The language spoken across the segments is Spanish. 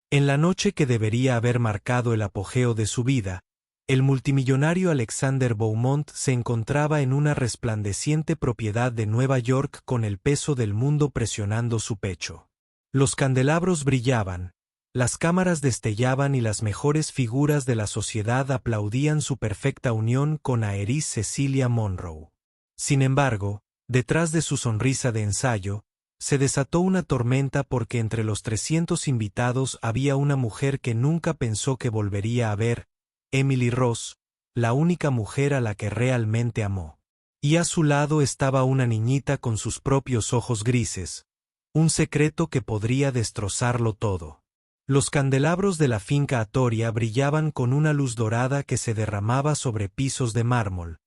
En la noche que debería haber marcado el apogeo de su vida, el multimillonario Alexander Beaumont se encontraba en una resplandeciente propiedad de Nueva York con el peso del mundo presionando su pecho. Los candelabros brillaban, las cámaras destellaban y las mejores figuras de la sociedad aplaudían su perfecta unión con Aerys Cecilia Monroe. Sin embargo, detrás de su sonrisa de ensayo, se desató una tormenta porque entre los 300 invitados había una mujer que nunca pensó que volvería a ver, Emily Ross, la única mujer a la que realmente amó. Y a su lado estaba una niñita con sus propios ojos grises, un secreto que podría destrozarlo todo. Los candelabros de la finca Atoria brillaban con una luz dorada que se derramaba sobre pisos de mármol,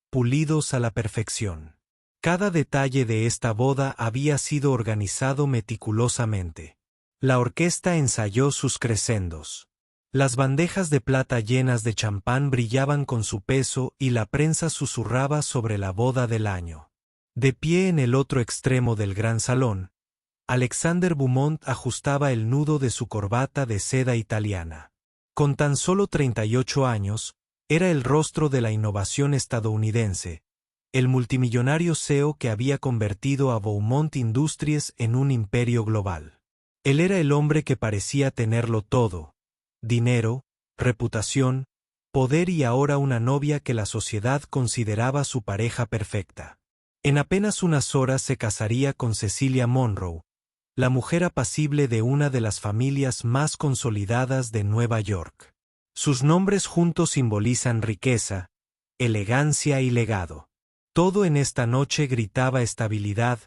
pulidos a la perfección. Cada detalle de esta boda había sido organizado meticulosamente. La orquesta ensayó sus crescendos. Las bandejas de plata llenas de champán brillaban con su peso y la prensa susurraba sobre la boda del año. De pie en el otro extremo del gran salón, Alexander Beaumont ajustaba el nudo de su corbata de seda italiana. Con tan solo 38 años, era el rostro de la innovación estadounidense, el multimillonario CEO que había convertido a Beaumont Industries en un imperio global. Él era el hombre que parecía tenerlo todo: dinero, reputación, poder y ahora una novia que la sociedad consideraba su pareja perfecta. En apenas unas horas se casaría con Cecilia Monroe, la mujer apacible de una de las familias más consolidadas de Nueva York. Sus nombres juntos simbolizan riqueza, elegancia y legado. Todo en esta noche gritaba estabilidad,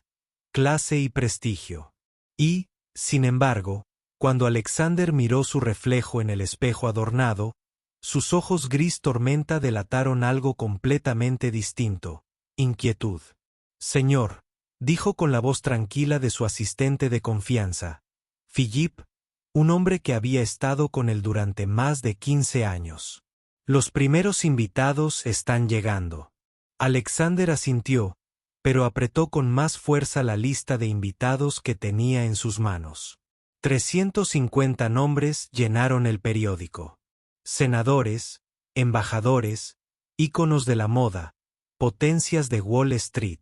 clase y prestigio. Y, sin embargo, cuando Alexander miró su reflejo en el espejo adornado, sus ojos gris tormenta delataron algo completamente distinto: inquietud. «Señor», dijo con la voz tranquila de su asistente de confianza, Philippe, un hombre que había estado con él durante más de 15 años. «Los primeros invitados están llegando». Alexander asintió, pero apretó con más fuerza la lista de invitados que tenía en sus manos. 350 nombres llenaron el periódico. Senadores, embajadores, íconos de la moda, potencias de Wall Street.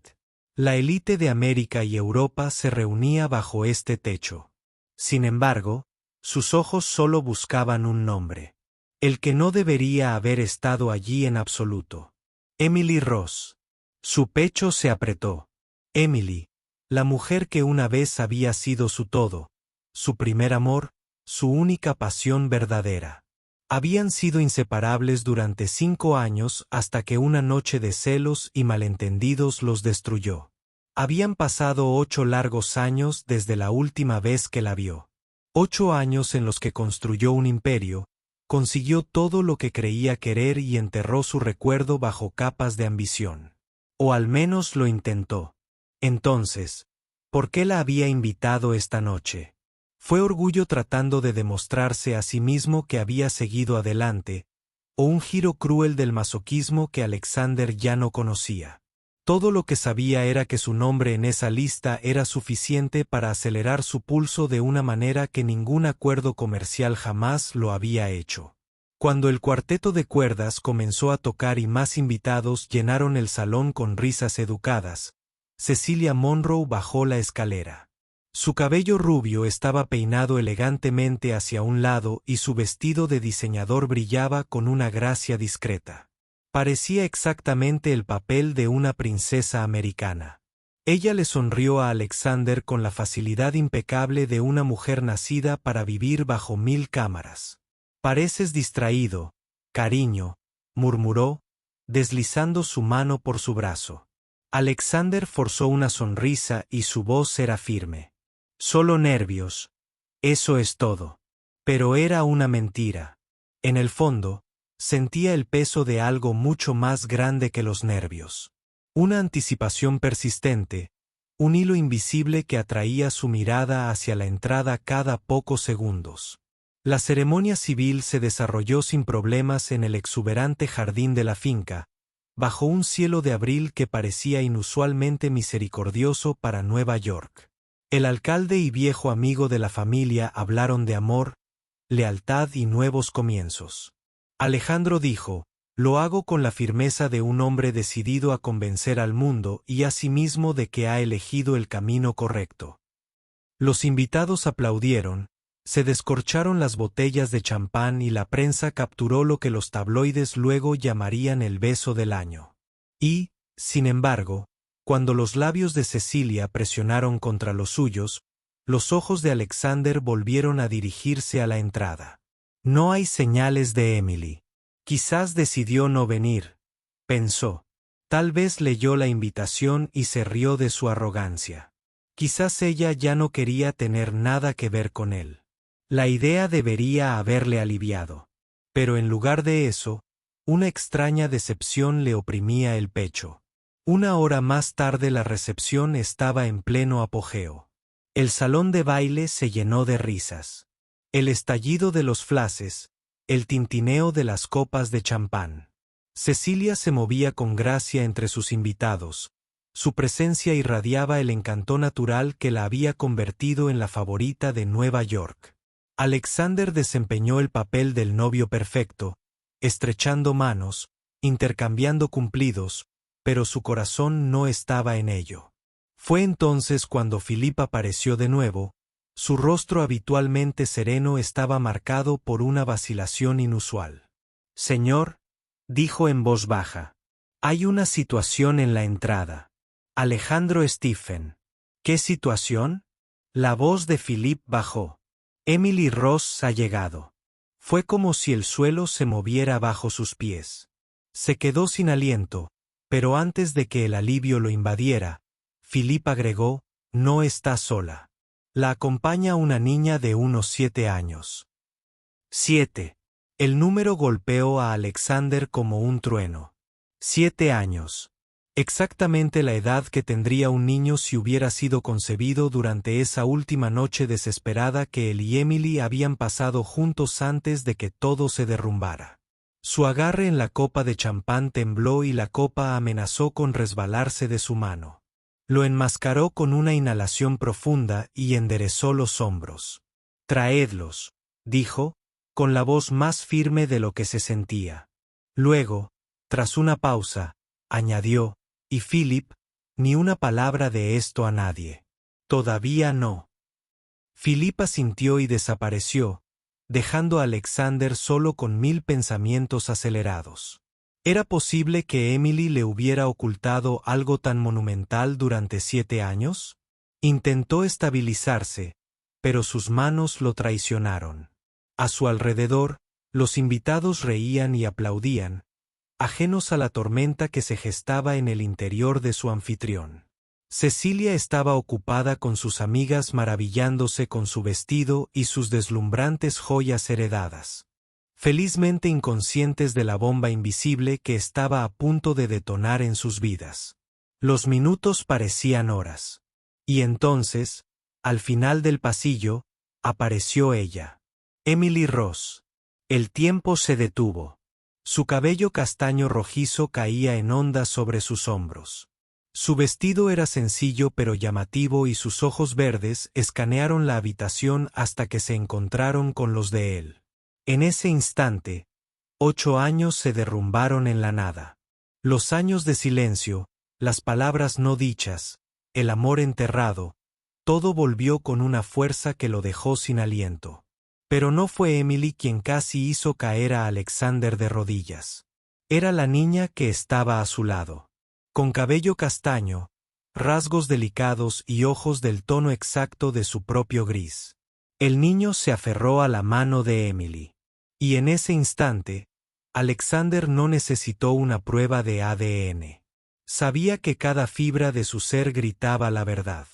La élite de América y Europa se reunía bajo este techo. Sin embargo, sus ojos solo buscaban un nombre. El que no debería haber estado allí en absoluto. Emily Ross. Su pecho se apretó. Emily, la mujer que una vez había sido su todo, su primer amor, su única pasión verdadera. Habían sido inseparables durante 5 años hasta que una noche de celos y malentendidos los destruyó. Habían pasado 8 largos años desde la última vez que la vio. 8 años en los que construyó un imperio, consiguió todo lo que creía querer y enterró su recuerdo bajo capas de ambición. O al menos lo intentó. Entonces, ¿por qué la había invitado esta noche? ¿Fue orgullo tratando de demostrarse a sí mismo que había seguido adelante, o un giro cruel del masoquismo que Alexander ya no conocía? Todo lo que sabía era que su nombre en esa lista era suficiente para acelerar su pulso de una manera que ningún acuerdo comercial jamás lo había hecho. Cuando el cuarteto de cuerdas comenzó a tocar y más invitados llenaron el salón con risas educadas, Cecilia Monroe bajó la escalera. Su cabello rubio estaba peinado elegantemente hacia un lado y su vestido de diseñador brillaba con una gracia discreta. Parecía exactamente el papel de una princesa americana. Ella le sonrió a Alexander con la facilidad impecable de una mujer nacida para vivir bajo 1000 cámaras. «Pareces distraído, cariño», murmuró, deslizando su mano por su brazo. Alexander forzó una sonrisa y su voz era firme. «Solo nervios. Eso es todo». Pero era una mentira. En el fondo, sentía el peso de algo mucho más grande que los nervios. Una anticipación persistente, un hilo invisible que atraía su mirada hacia la entrada cada pocos segundos. La ceremonia civil se desarrolló sin problemas en el exuberante jardín de la finca, bajo un cielo de abril que parecía inusualmente misericordioso para Nueva York. El alcalde y viejo amigo de la familia hablaron de amor, lealtad y nuevos comienzos. Alejandro dijo: lo hago con la firmeza de un hombre decidido a convencer al mundo y a sí mismo de que ha elegido el camino correcto. Los invitados aplaudieron, se descorcharon las botellas de champán y la prensa capturó lo que los tabloides luego llamarían el beso del año. Y, sin embargo, cuando los labios de Cecilia presionaron contra los suyos, los ojos de Alexander volvieron a dirigirse a la entrada. No hay señales de Emily. Quizás decidió no venir, pensó. Tal vez leyó la invitación y se rió de su arrogancia. Quizás ella ya no quería tener nada que ver con él. La idea debería haberle aliviado. Pero en lugar de eso, una extraña decepción le oprimía el pecho. Una hora más tarde la recepción estaba en pleno apogeo. El salón de baile se llenó de risas. El estallido de los flashes, el tintineo de las copas de champán. Cecilia se movía con gracia entre sus invitados. Su presencia irradiaba el encanto natural que la había convertido en la favorita de Nueva York. Alexander desempeñó el papel del novio perfecto, estrechando manos, intercambiando cumplidos, pero su corazón no estaba en ello. Fue entonces cuando Philippe apareció de nuevo. Su rostro habitualmente sereno estaba marcado por una vacilación inusual. «Señor», dijo en voz baja, «hay una situación en la entrada. Alejandro Stephen». «¿Qué situación?» La voz de Philippe bajó. «Emily Ross ha llegado». Fue como si el suelo se moviera bajo sus pies. Se quedó sin aliento, pero antes de que el alivio lo invadiera, Philippe agregó: «No está sola. La acompaña una niña de unos 7 años». 7. El número golpeó a Alexander como un trueno. 7 años. Exactamente la edad que tendría un niño si hubiera sido concebido durante esa última noche desesperada que él y Emily habían pasado juntos antes de que todo se derrumbara. Su agarre en la copa de champán tembló y la copa amenazó con resbalarse de su mano. Lo enmascaró con una inhalación profunda y enderezó los hombros. «Traedlos», dijo, con la voz más firme de lo que se sentía. Luego, tras una pausa, añadió: «Y Philip, ni una palabra de esto a nadie». «Todavía no». Philip asintió y desapareció, dejando a Alexander solo con 1000 pensamientos acelerados. ¿Era posible que Emily le hubiera ocultado algo tan monumental durante 7 años? Intentó estabilizarse, pero sus manos lo traicionaron. A su alrededor, los invitados reían y aplaudían, ajenos a la tormenta que se gestaba en el interior de su anfitrión. Cecilia estaba ocupada con sus amigas maravillándose con su vestido y sus deslumbrantes joyas heredadas. Felizmente inconscientes de la bomba invisible que estaba a punto de detonar en sus vidas. Los minutos parecían horas. Y entonces, al final del pasillo, apareció ella. Emily Ross. El tiempo se detuvo. Su cabello castaño rojizo caía en ondas sobre sus hombros. Su vestido era sencillo pero llamativo y sus ojos verdes escanearon la habitación hasta que se encontraron con los de él. En ese instante, 8 años se derrumbaron en la nada. Los años de silencio, las palabras no dichas, el amor enterrado, todo volvió con una fuerza que lo dejó sin aliento. Pero no fue Emily quien casi hizo caer a Alexander de rodillas. Era la niña que estaba a su lado. Con cabello castaño, rasgos delicados y ojos del tono exacto de su propio gris. El niño se aferró a la mano de Emily. Y en ese instante, Alexander no necesitó una prueba de ADN. Sabía que cada fibra de su ser gritaba la verdad.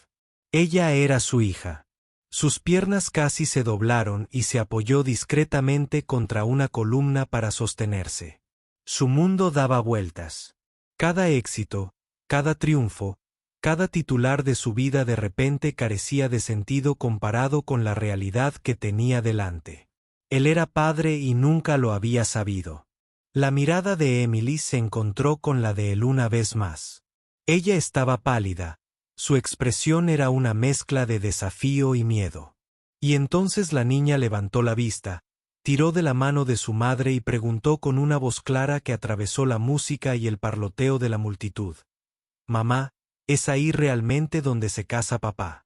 Ella era su hija. Sus piernas casi se doblaron y se apoyó discretamente contra una columna para sostenerse. Su mundo daba vueltas. Cada éxito, cada triunfo, cada titular de su vida de repente carecía de sentido comparado con la realidad que tenía delante. Él era padre y nunca lo había sabido. La mirada de Emily se encontró con la de él una vez más. Ella estaba pálida, su expresión era una mezcla de desafío y miedo. Y entonces la niña levantó la vista, Tiró de la mano de su madre y preguntó con una voz clara que atravesó la música y el parloteo de la multitud. «Mamá, ¿es ahí realmente donde se casa papá?»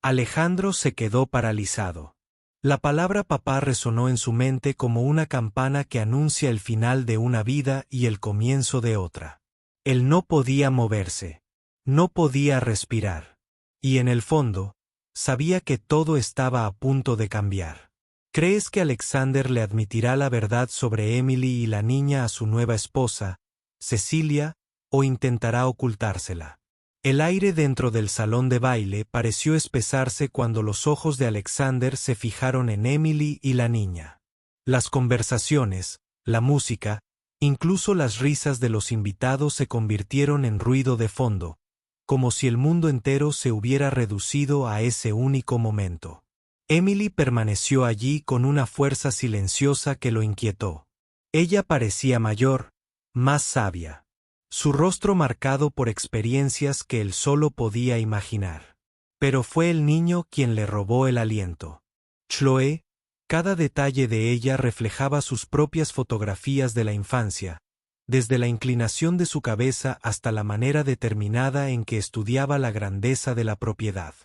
Alejandro se quedó paralizado. La palabra papá resonó en su mente como una campana que anuncia el final de una vida y el comienzo de otra. Él no podía moverse. No podía respirar. Y en el fondo, sabía que todo estaba a punto de cambiar. ¿Crees que Alexander le admitirá la verdad sobre Emily y la niña a su nueva esposa, Cecilia, o intentará ocultársela? El aire dentro del salón de baile pareció espesarse cuando los ojos de Alexander se fijaron en Emily y la niña. Las conversaciones, la música, incluso las risas de los invitados se convirtieron en ruido de fondo, como si el mundo entero se hubiera reducido a ese único momento. Emily permaneció allí con una fuerza silenciosa que lo inquietó. Ella parecía mayor, más sabia. Su rostro marcado por experiencias que él solo podía imaginar. Pero fue el niño quien le robó el aliento. Chloe, cada detalle de ella reflejaba sus propias fotografías de la infancia, desde la inclinación de su cabeza hasta la manera determinada en que estudiaba la grandeza de la propiedad.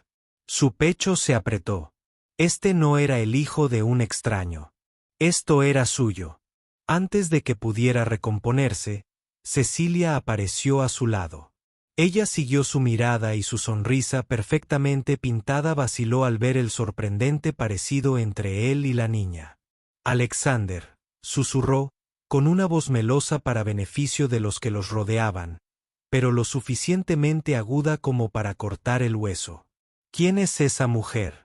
Su pecho se apretó. Este no era el hijo de un extraño. Esto era suyo. Antes de que pudiera recomponerse, Cecilia apareció a su lado. Ella siguió su mirada y su sonrisa perfectamente pintada vaciló al ver el sorprendente parecido entre él y la niña. «Alexander», susurró, con una voz melosa para beneficio de los que los rodeaban, pero lo suficientemente aguda como para cortar el hueso. «¿Quién es esa mujer?»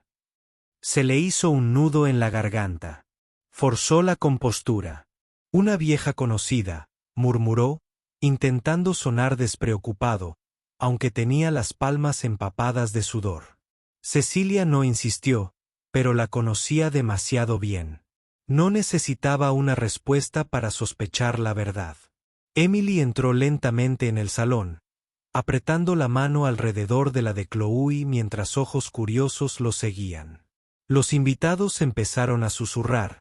Se le hizo un nudo en la garganta. Forzó la compostura. «Una vieja conocida», murmuró, intentando sonar despreocupado, aunque tenía las palmas empapadas de sudor. Cecilia no insistió, pero la conocía demasiado bien. No necesitaba una respuesta para sospechar la verdad. Emily entró lentamente en el salón, apretando la mano alrededor de la de Chloe mientras ojos curiosos lo seguían. Los invitados empezaron a susurrar,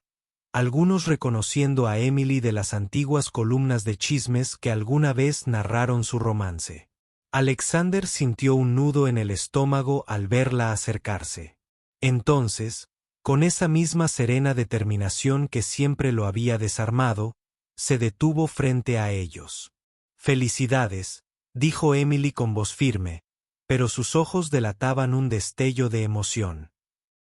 algunos reconociendo a Emily de las antiguas columnas de chismes que alguna vez narraron su romance. Alexander sintió un nudo en el estómago al verla acercarse. Entonces, con esa misma serena determinación que siempre lo había desarmado, se detuvo frente a ellos. «Felicidades», dijo Emily con voz firme, pero sus ojos delataban un destello de emoción.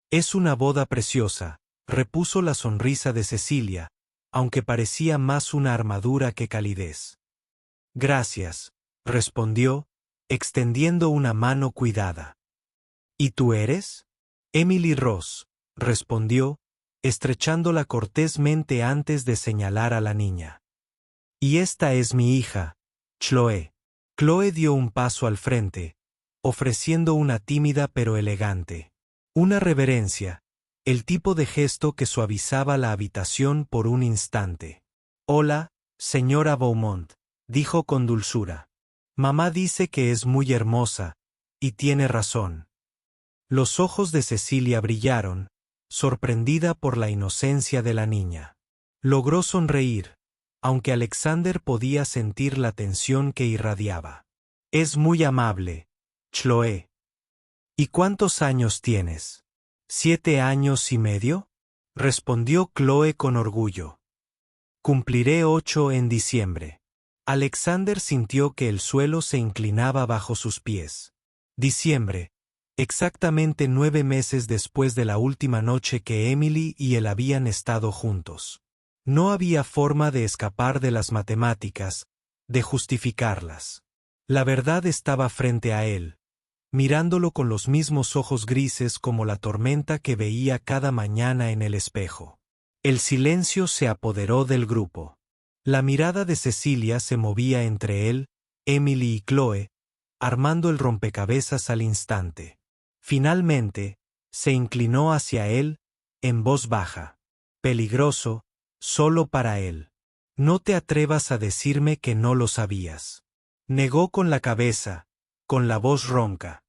«Es una boda preciosa», repuso la sonrisa de Cecilia, aunque parecía más una armadura que calidez. «Gracias», respondió, extendiendo una mano cuidada. «¿Y tú eres?» «Emily Ross», respondió, estrechándola cortésmente antes de señalar a la niña. «Y esta es mi hija, Chloe». Chloe dio un paso al frente, ofreciendo una tímida pero elegante. Una reverencia, el tipo de gesto que suavizaba la habitación por un instante. «Hola, señora Beaumont», dijo con dulzura. «Mamá dice que es muy hermosa, y tiene razón». Los ojos de Cecilia brillaron, sorprendida por la inocencia de la niña. Logró sonreír, aunque Alexander podía sentir la tensión que irradiaba. «Es muy amable, Chloe». «¿Y cuántos años tienes?» «¿7 años y medio?» respondió Chloe con orgullo. «Cumpliré 8 en diciembre». Alexander sintió que el suelo se inclinaba bajo sus pies. Diciembre, exactamente 9 meses después de la última noche que Emily y él habían estado juntos. No había forma de escapar de las matemáticas, de justificarlas. La verdad estaba frente a él, mirándolo con los mismos ojos grises como la tormenta que veía cada mañana en el espejo. El silencio se apoderó del grupo. La mirada de Cecilia se movía entre él, Emily y Chloe, armando el rompecabezas al instante. Finalmente, se inclinó hacia él, en voz baja. «Peligroso, solo para él. No te atrevas a decirme que no lo sabías». Negó con la cabeza, con la voz ronca.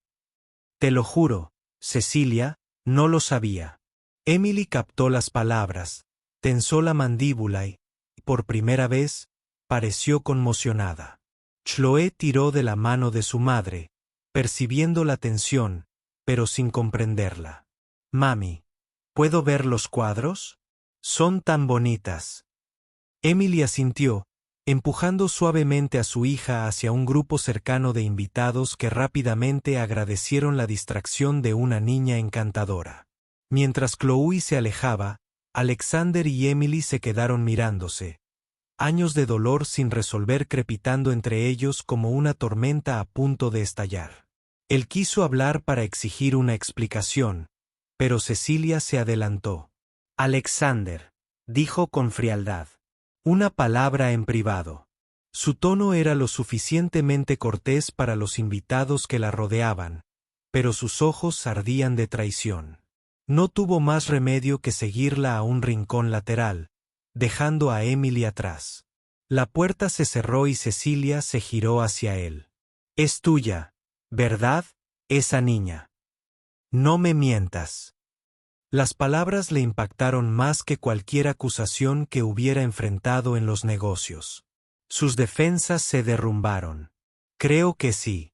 «Te lo juro, Cecilia, no lo sabía». Emily captó las palabras, tensó la mandíbula y, por primera vez, pareció conmocionada. Chloé tiró de la mano de su madre, percibiendo la tensión, pero sin comprenderla. «Mami, ¿puedo ver los cuadros? Son tan bonitas». Emily asintió, empujando suavemente a su hija hacia un grupo cercano de invitados que rápidamente agradecieron la distracción de una niña encantadora. Mientras Chloe se alejaba, Alexander y Emily se quedaron mirándose, años de dolor sin resolver crepitando entre ellos como una tormenta a punto de estallar. Él quiso hablar para exigir una explicación, pero Cecilia se adelantó. «Alexander», dijo con frialdad. «Una palabra en privado». Su tono era lo suficientemente cortés para los invitados que la rodeaban, pero sus ojos ardían de traición. No tuvo más remedio que seguirla a un rincón lateral, dejando a Emily atrás. La puerta se cerró y Cecilia se giró hacia él. «Es tuya, ¿verdad, esa niña? No me mientas». Las palabras le impactaron más que cualquier acusación que hubiera enfrentado en los negocios. Sus defensas se derrumbaron. «Creo que sí».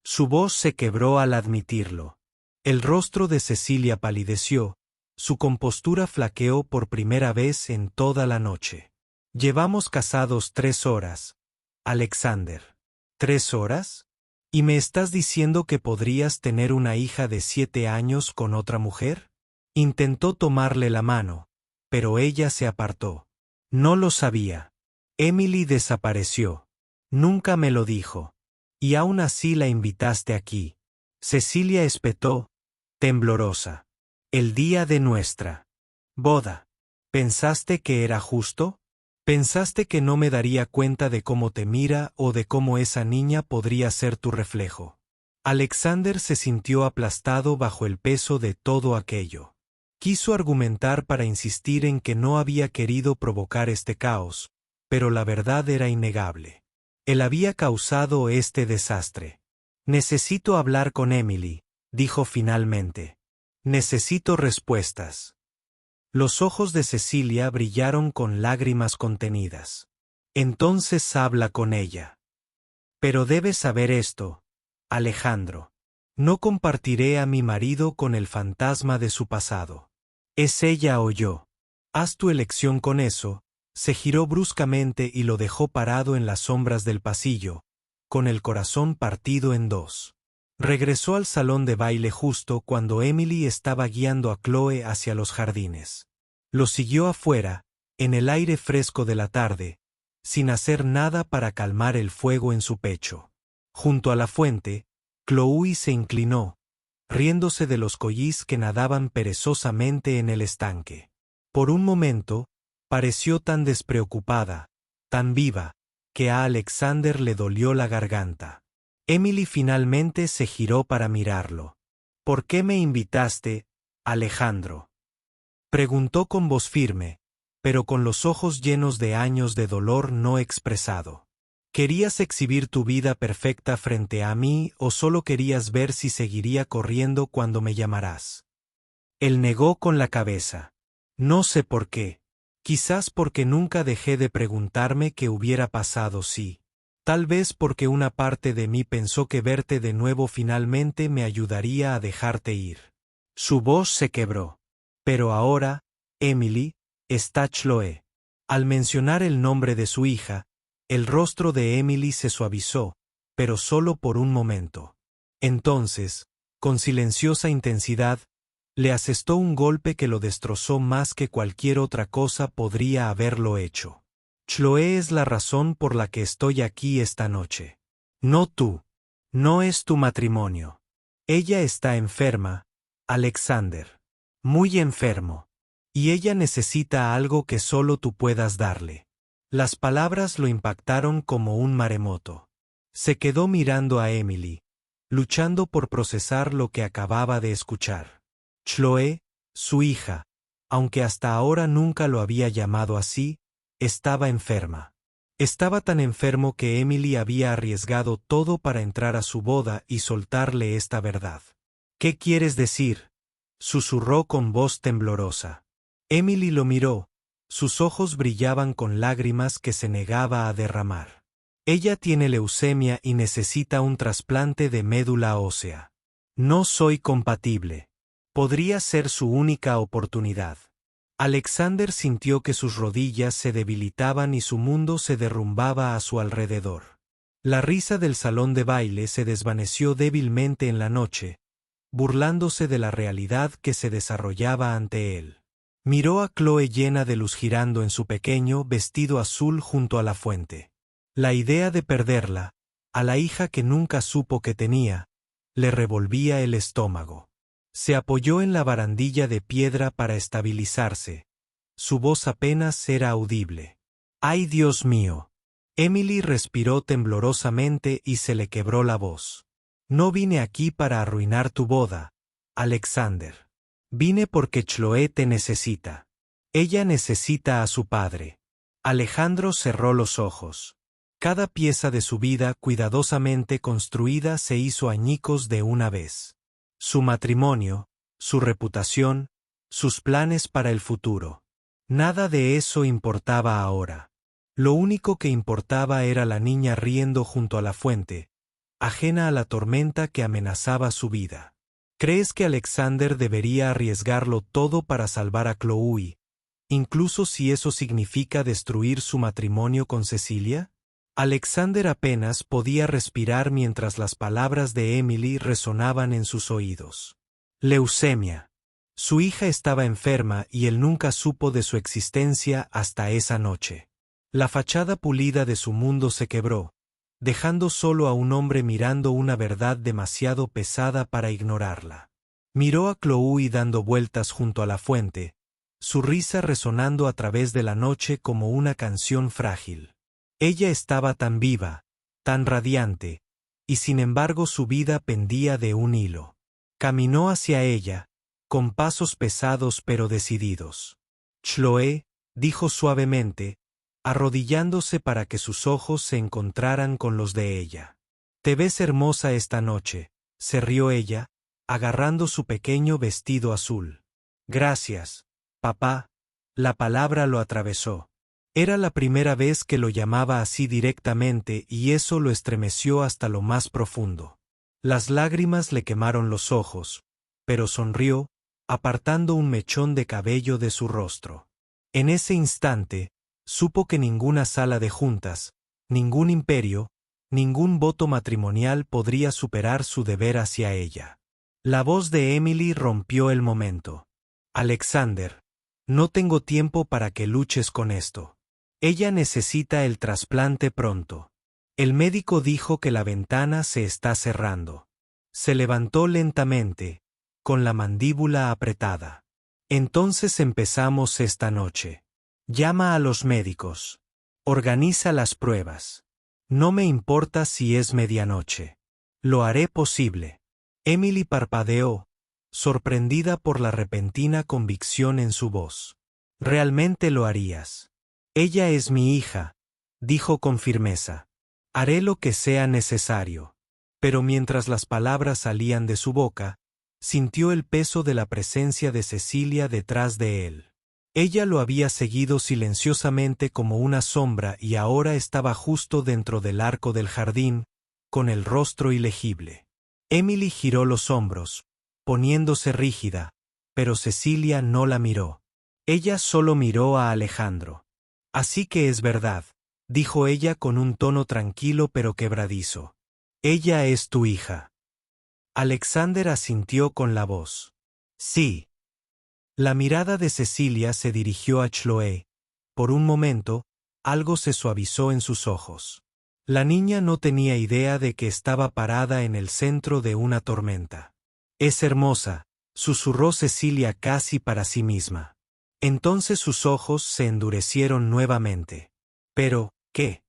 Su voz se quebró al admitirlo. El rostro de Cecilia palideció, su compostura flaqueó por primera vez en toda la noche. «Llevamos casados 3 horas, Alexander». «¿3 horas? ¿Y me estás diciendo que podrías tener una hija de 7 años con otra mujer?» Intentó tomarle la mano, pero ella se apartó. «No lo sabía. Emily desapareció. Nunca me lo dijo. Y aún así la invitaste aquí». Cecilia espetó, temblorosa. «El día de nuestra boda. ¿Pensaste que era justo? ¿Pensaste que no me daría cuenta de cómo te mira o de cómo esa niña podría ser tu reflejo?» Alexander se sintió aplastado bajo el peso de todo aquello. Quiso argumentar para insistir en que no había querido provocar este caos, pero la verdad era innegable. Él había causado este desastre. «Necesito hablar con Emily», dijo finalmente. «Necesito respuestas». Los ojos de Cecilia brillaron con lágrimas contenidas. «Entonces habla con ella. Pero debes saber esto, Alejandro. No compartiré a mi marido con el fantasma de su pasado. Es ella o yo. Haz tu elección con eso». Se giró bruscamente y lo dejó parado en las sombras del pasillo, con el corazón partido en 2. Regresó al salón de baile justo cuando Emily estaba guiando a Chloe hacia los jardines. Lo siguió afuera, en el aire fresco de la tarde, sin hacer nada para calmar el fuego en su pecho. Junto a la fuente, Chloe se inclinó, riéndose de los collis que nadaban perezosamente en el estanque. Por un momento, pareció tan despreocupada, tan viva, que a Alexander le dolió la garganta. Emily finalmente se giró para mirarlo. «¿Por qué me invitaste, Alejandro?», preguntó con voz firme, pero con los ojos llenos de años de dolor no expresado. «¿Querías exhibir tu vida perfecta frente a mí o solo querías ver si seguiría corriendo cuando me llamarás?» Él negó con la cabeza. «No sé por qué. Quizás porque nunca dejé de preguntarme qué hubiera pasado si. Tal vez porque una parte de mí pensó que verte de nuevo finalmente me ayudaría a dejarte ir». Su voz se quebró. «Pero ahora, Emily, está Chloé». Al mencionar el nombre de su hija, el rostro de Emily se suavizó, pero solo por un momento. Entonces, con silenciosa intensidad, le asestó un golpe que lo destrozó más que cualquier otra cosa podría haberlo hecho. «Chloé es la razón por la que estoy aquí esta noche. No tú. No es tu matrimonio. Ella está enferma, Alexander. Muy enfermo. Y ella necesita algo que solo tú puedas darle». Las palabras lo impactaron como un maremoto. Se quedó mirando a Emily, luchando por procesar lo que acababa de escuchar. Chloé, su hija, aunque hasta ahora nunca lo había llamado así, estaba enferma. Estaba tan enfermo que Emily había arriesgado todo para entrar a su boda y soltarle esta verdad. «¿Qué quieres decir?», susurró con voz temblorosa. Emily lo miró, Sus ojos brillaban con lágrimas que se negaba a derramar. Ella tiene leucemia y necesita un trasplante de médula ósea. No soy compatible. Podría ser su única oportunidad. Alexander sintió que sus rodillas se debilitaban y su mundo se derrumbaba a su alrededor. La risa del salón de baile se desvaneció débilmente en la noche, burlándose de la realidad que se desarrollaba ante él. Miró a Chloe llena de luz girando en su pequeño vestido azul junto a la fuente. La idea de perderla, a la hija que nunca supo que tenía, le revolvía el estómago. Se apoyó en la barandilla de piedra para estabilizarse. Su voz apenas era audible. ¡Ay, Dios mío! Emily respiró temblorosamente y se le quebró la voz. No vine aquí para arruinar tu boda, Alexander. Vine porque Chloe te necesita. Ella necesita a su padre. Alejandro cerró los ojos. Cada pieza de su vida cuidadosamente construida se hizo añicos de una vez. Su matrimonio, su reputación, sus planes para el futuro. Nada de eso importaba ahora. Lo único que importaba era la niña riendo junto a la fuente, ajena a la tormenta que amenazaba su vida. ¿Crees que Alexander debería arriesgarlo todo para salvar a Chloe, incluso si eso significa destruir su matrimonio con Cecilia? Alexander apenas podía respirar mientras las palabras de Emily resonaban en sus oídos. Leucemia. Su hija estaba enferma y él nunca supo de su existencia hasta esa noche. La fachada pulida de su mundo se quebró, dejando solo a un hombre mirando una verdad demasiado pesada para ignorarla. Miró a Chloe dando vueltas junto a la fuente, su risa resonando a través de la noche como una canción frágil. Ella estaba tan viva, tan radiante, y sin embargo su vida pendía de un hilo. Caminó hacia ella, con pasos pesados pero decididos. Chloe, dijo suavemente, arrodillándose para que sus ojos se encontraran con los de ella. Te ves hermosa esta noche, se rió ella, agarrando su pequeño vestido azul. Gracias, papá. La palabra lo atravesó. Era la primera vez que lo llamaba así directamente y eso lo estremeció hasta lo más profundo. Las lágrimas le quemaron los ojos, pero sonrió, apartando un mechón de cabello de su rostro. En ese instante, supo que ninguna sala de juntas, ningún imperio, ningún voto matrimonial podría superar su deber hacia ella. La voz de Emily rompió el momento. Alexander, no tengo tiempo para que luches con esto. Ella necesita el trasplante pronto. El médico dijo que la ventana se está cerrando. Se levantó lentamente, con la mandíbula apretada. Entonces empezamos esta noche. Llama a los médicos. Organiza las pruebas. No me importa si es medianoche. Lo haré posible. Emily parpadeó, sorprendida por la repentina convicción en su voz. ¿Realmente lo harías? Ella es mi hija, dijo con firmeza. Haré lo que sea necesario. Pero mientras las palabras salían de su boca, sintió el peso de la presencia de Cecilia detrás de él. Ella lo había seguido silenciosamente como una sombra y ahora estaba justo dentro del arco del jardín, con el rostro ilegible. Emily giró los hombros, poniéndose rígida, pero Cecilia no la miró. Ella solo miró a Alejandro. Así que es verdad, dijo ella con un tono tranquilo pero quebradizo. Ella es tu hija. Alexander asintió con la voz. Sí. La mirada de Cecilia se dirigió a Chloe. Por un momento, algo se suavizó en sus ojos. La niña no tenía idea de que estaba parada en el centro de una tormenta. Es hermosa, susurró Cecilia casi para sí misma. Entonces sus ojos se endurecieron nuevamente. Pero, ¿qué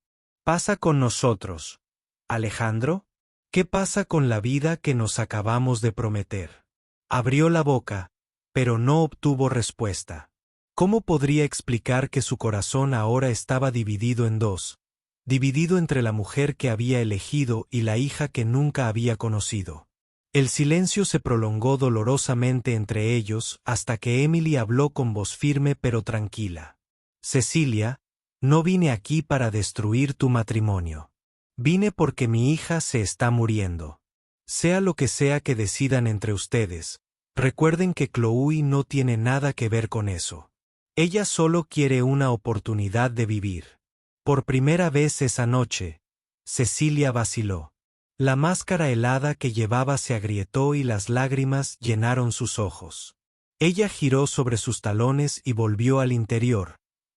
pasa con nosotros, Alejandro? ¿Qué pasa con la vida que nos acabamos de prometer? Abrió la boca, pero no obtuvo respuesta. ¿Cómo podría explicar que su corazón ahora estaba dividido en dos? Dividido entre la mujer que había elegido y la hija que nunca había conocido. El silencio se prolongó dolorosamente entre ellos hasta que Emily habló con voz firme pero tranquila. Cecilia, no vine aquí para destruir tu matrimonio. Vine porque mi hija se está muriendo. Sea lo que sea que decidan entre ustedes, recuerden que Chloe no tiene nada que ver con eso. Ella solo quiere una oportunidad de vivir. Por primera vez esa noche, Cecilia vaciló. La máscara helada que llevaba se agrietó y las lágrimas llenaron sus ojos. Ella giró sobre sus talones y volvió al interior,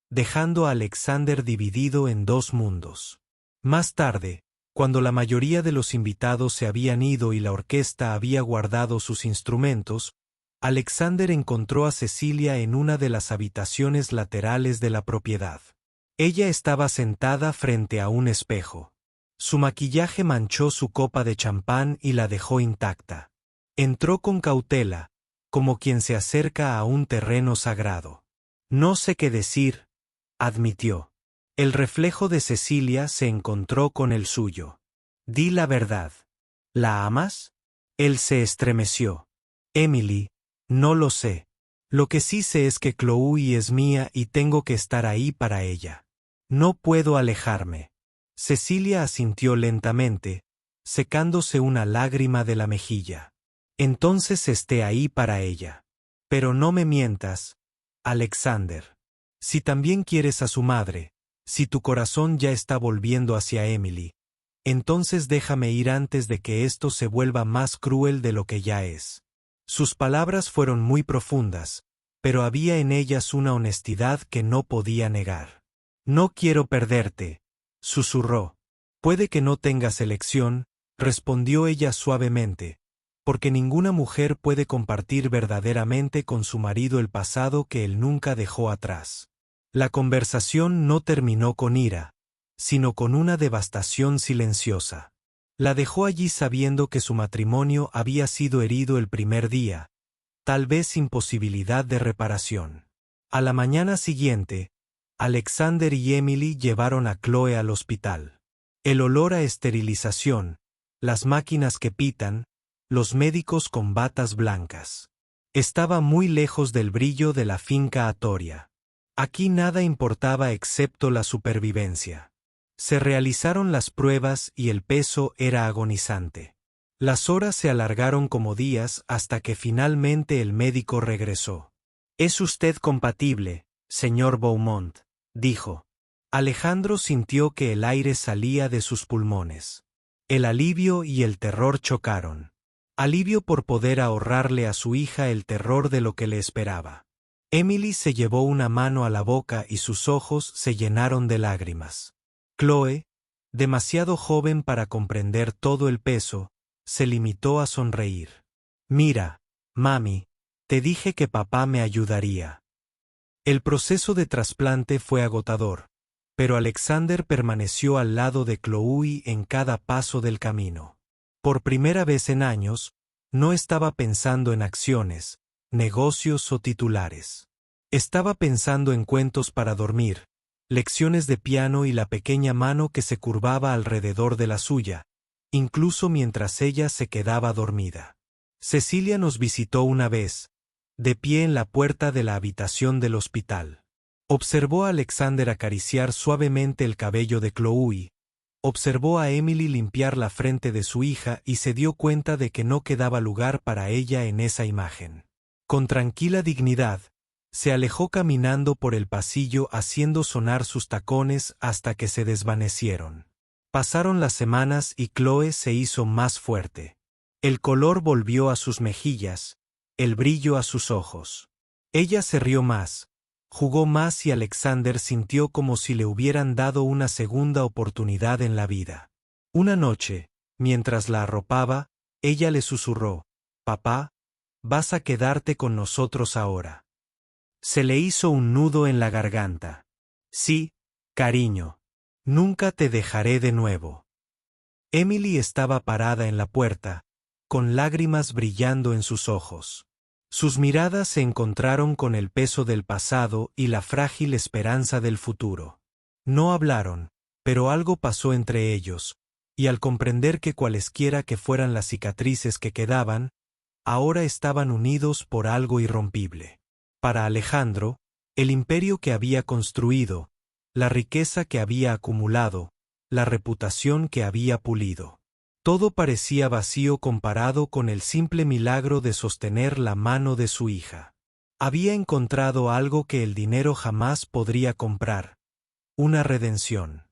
dejando a Alexander dividido en dos mundos. Más tarde, cuando la mayoría de los invitados se habían ido y la orquesta había guardado sus instrumentos, Alexander encontró a Cecilia en una de las habitaciones laterales de la propiedad. Ella estaba sentada frente a un espejo. Su maquillaje manchó su copa de champán y la dejó intacta. Entró con cautela, como quien se acerca a un terreno sagrado. No sé qué decir, admitió. El reflejo de Cecilia se encontró con el suyo. Di la verdad. ¿La amas? Él se estremeció. Emily, no lo sé. Lo que sí sé es que Chloe es mía y tengo que estar ahí para ella. No puedo alejarme. Cecilia asintió lentamente, secándose una lágrima de la mejilla. Entonces esté ahí para ella. Pero no me mientas, Alexander. Si también quieres a su madre, si tu corazón ya está volviendo hacia Emily, entonces déjame ir antes de que esto se vuelva más cruel de lo que ya es. Sus palabras fueron muy profundas, pero había en ellas una honestidad que no podía negar. No quiero perderte, susurró. Puede que no tengas elección, respondió ella suavemente, porque ninguna mujer puede compartir verdaderamente con su marido el pasado que él nunca dejó atrás. La conversación no terminó con ira, sino con una devastación silenciosa. La dejó allí sabiendo que su matrimonio había sido herido el primer día, tal vez sin posibilidad de reparación. A la mañana siguiente, Alexander y Emily llevaron a Chloe al hospital. El olor a esterilización, las máquinas que pitan, los médicos con batas blancas. Estaba muy lejos del brillo de la finca Atoria. Aquí nada importaba excepto la supervivencia. Se realizaron las pruebas y el peso era agonizante. Las horas se alargaron como días hasta que finalmente el médico regresó. «Es usted compatible, señor Beaumont», dijo. Alejandro sintió que el aire salía de sus pulmones. El alivio y el terror chocaron. Alivio por poder ahorrarle a su hija el terror de lo que le esperaba. Emily se llevó una mano a la boca y sus ojos se llenaron de lágrimas. Chloe, demasiado joven para comprender todo el peso, se limitó a sonreír. «Mira, mami, te dije que papá me ayudaría». El proceso de trasplante fue agotador, pero Alexander permaneció al lado de Chloe en cada paso del camino. Por primera vez en años, no estaba pensando en acciones, negocios o titulares. Estaba pensando en cuentos para dormir, lecciones de piano y la pequeña mano que se curvaba alrededor de la suya, incluso mientras ella se quedaba dormida. Cecilia nos visitó una vez, de pie en la puerta de la habitación del hospital. Observó a Alexander acariciar suavemente el cabello de Chloe, observó a Emily limpiar la frente de su hija y se dio cuenta de que no quedaba lugar para ella en esa imagen. Con tranquila dignidad, se alejó caminando por el pasillo haciendo sonar sus tacones hasta que se desvanecieron. Pasaron las semanas y Chloe se hizo más fuerte. El color volvió a sus mejillas, el brillo a sus ojos. Ella se rió más, jugó más y Alexander sintió como si le hubieran dado una segunda oportunidad en la vida. Una noche, mientras la arropaba, ella le susurró: «Papá, vas a quedarte con nosotros ahora». Se le hizo un nudo en la garganta. «Sí, cariño. Nunca te dejaré de nuevo». Emily estaba parada en la puerta, con lágrimas brillando en sus ojos. Sus miradas se encontraron con el peso del pasado y la frágil esperanza del futuro. No hablaron, pero algo pasó entre ellos, y al comprender que cualesquiera que fueran las cicatrices que quedaban, ahora estaban unidos por algo irrompible. Para Alejandro, El imperio que había construido, la riqueza que había acumulado, la reputación que había pulido. Todo parecía vacío comparado con el simple milagro de sostener la mano de su hija. Había encontrado algo que el dinero jamás podría comprar: una redención.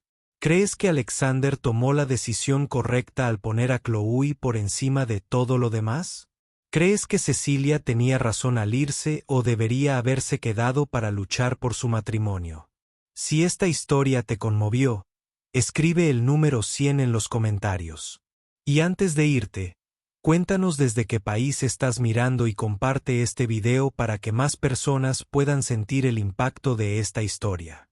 ¿Crees que Alexander tomó la decisión correcta al poner a Chloe por encima de todo lo demás? ¿Crees que Cecilia tenía razón al irse o debería haberse quedado para luchar por su matrimonio? Si esta historia te conmovió, escribe el número 100 en los comentarios. Y antes de irte, cuéntanos desde qué país estás mirando y comparte este video para que más personas puedan sentir el impacto de esta historia.